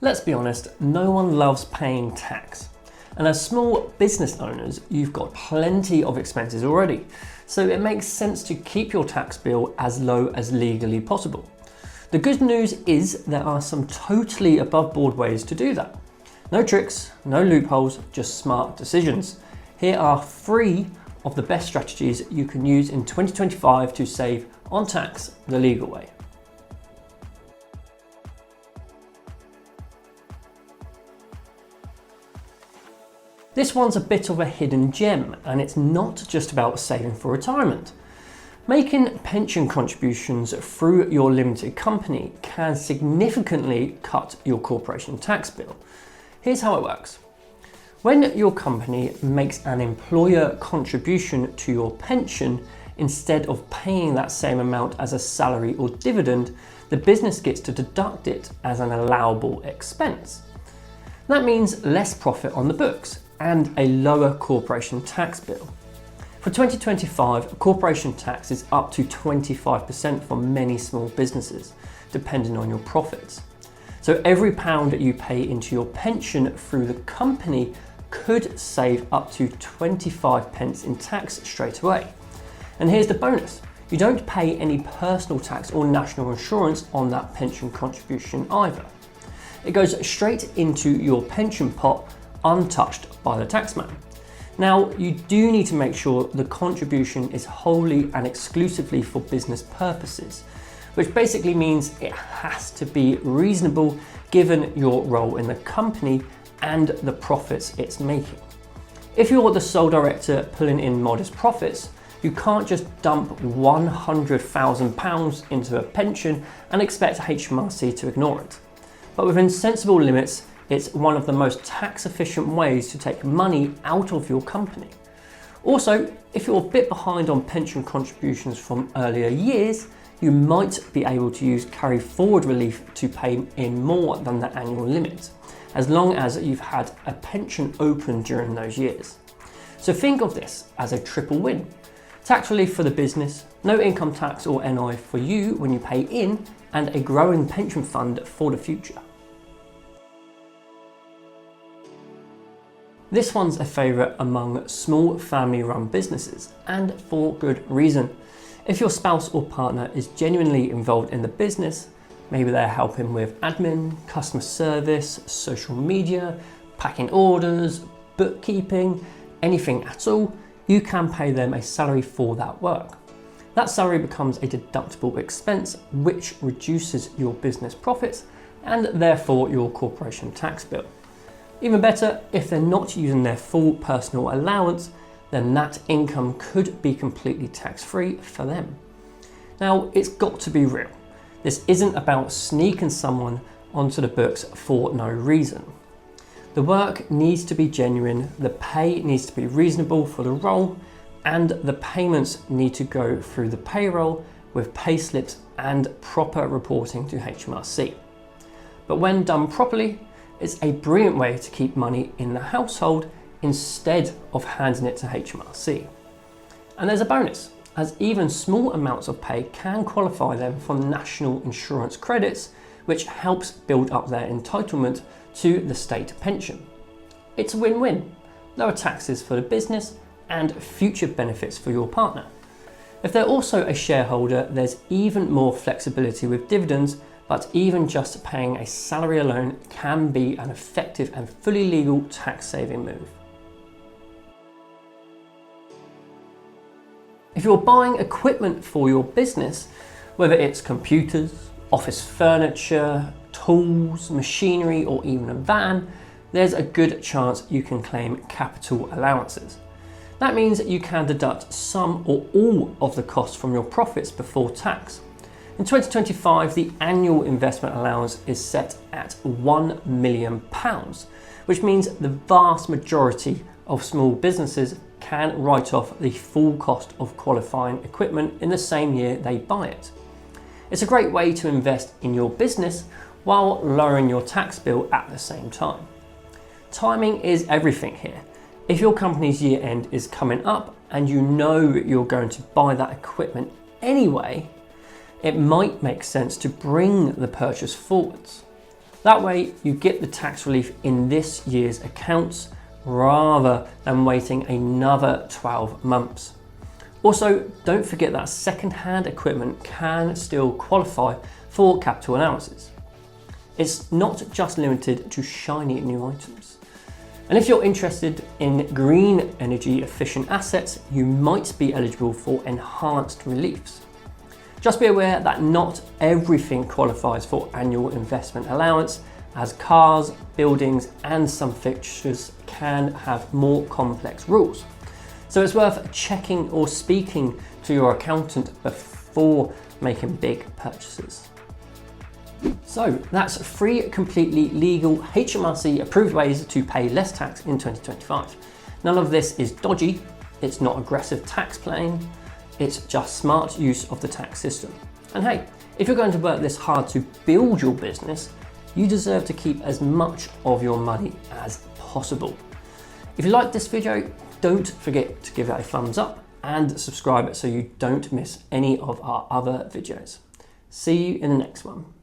Let's be honest, no one loves paying tax. And as small business owners, you've got plenty of expenses already. So it makes sense to keep your tax bill as low as legally possible. The good news is there are some totally above board ways to do that. No tricks, no loopholes, just smart decisions. Here are 3 of the best strategies you can use in 2025 to save on tax the legal way. This one's a bit of a hidden gem, and it's not just about saving for retirement. Making pension contributions through your limited company can significantly cut your corporation tax bill. Here's how it works. When your company makes an employer contribution to your pension, instead of paying that same amount as a salary or dividend, the business gets to deduct it as an allowable expense. That means less profit on the books and a lower corporation tax bill. For 2025, corporation tax is up to 25% for many small businesses, depending on your profits. So every pound that you pay into your pension through the company could save up to 25 pence in tax straight away. And here's the bonus. You don't pay any personal tax or national insurance on that pension contribution either. It goes straight into your pension pot, untouched by the taxman. Now, you do need to make sure the contribution is wholly and exclusively for business purposes, which basically means it has to be reasonable given your role in the company and the profits it's making. If you're the sole director pulling in modest profits, you can't just dump £100,000 into a pension and expect HMRC to ignore it. But within sensible limits, it's one of the most tax efficient ways to take money out of your company. Also, if you're a bit behind on pension contributions from earlier years, you might be able to use carry forward relief to pay in more than the annual limit, as long as you've had a pension open during those years. So think of this as a triple win. Tax relief for the business, no income tax or NI for you when you pay in, and a growing pension fund for the future. This one's a favourite among small family-run businesses, and for good reason. If your spouse or partner is genuinely involved in the business, maybe they're helping with admin, customer service, social media, packing orders, bookkeeping, anything at all, you can pay them a salary for that work. That salary becomes a deductible expense, which reduces your business profits and therefore your corporation tax bill. Even better, if they're not using their full personal allowance, then that income could be completely tax-free for them. Now, it's got to be real. This isn't about sneaking someone onto the books for no reason. The work needs to be genuine, the pay needs to be reasonable for the role, and the payments need to go through the payroll with payslips and proper reporting to HMRC. But when done properly, it's a brilliant way to keep money in the household instead of handing it to HMRC. And there's a bonus, as even small amounts of pay can qualify them for national insurance credits, which helps build up their entitlement to the state pension. It's a win-win, lower taxes for the business and future benefits for your partner. If they're also a shareholder, there's even more flexibility with dividends, but even just paying a salary alone can be an effective and fully legal tax-saving move. If you're buying equipment for your business, whether it's computers, office furniture, tools, machinery, or even a van, there's a good chance you can claim capital allowances. That means that you can deduct some or all of the costs from your profits before tax. In 2025, the annual investment allowance is set at £1 million, which means the vast majority of small businesses can write off the full cost of qualifying equipment in the same year they buy it. It's a great way to invest in your business while lowering your tax bill at the same time. Timing is everything here. If your company's year end is coming up and you know you're going to buy that equipment anyway, it might make sense to bring the purchase forwards. That way you get the tax relief in this year's accounts rather than waiting another 12 months. Also, don't forget that second-hand equipment can still qualify for capital allowances. It's not just limited to shiny new items. And if you're interested in green energy efficient assets, you might be eligible for enhanced reliefs. Just be aware that not everything qualifies for annual investment allowance, as cars, buildings, and some fixtures can have more complex rules. So it's worth checking or speaking to your accountant before making big purchases. So that's 3 completely legal HMRC approved ways to pay less tax in 2025. None of this is dodgy, it's not aggressive tax planning, it's just smart use of the tax system. And hey, if you're going to work this hard to build your business, you deserve to keep as much of your money as possible. If you liked this video, don't forget to give it a thumbs up and subscribe so you don't miss any of our other videos. See you in the next one.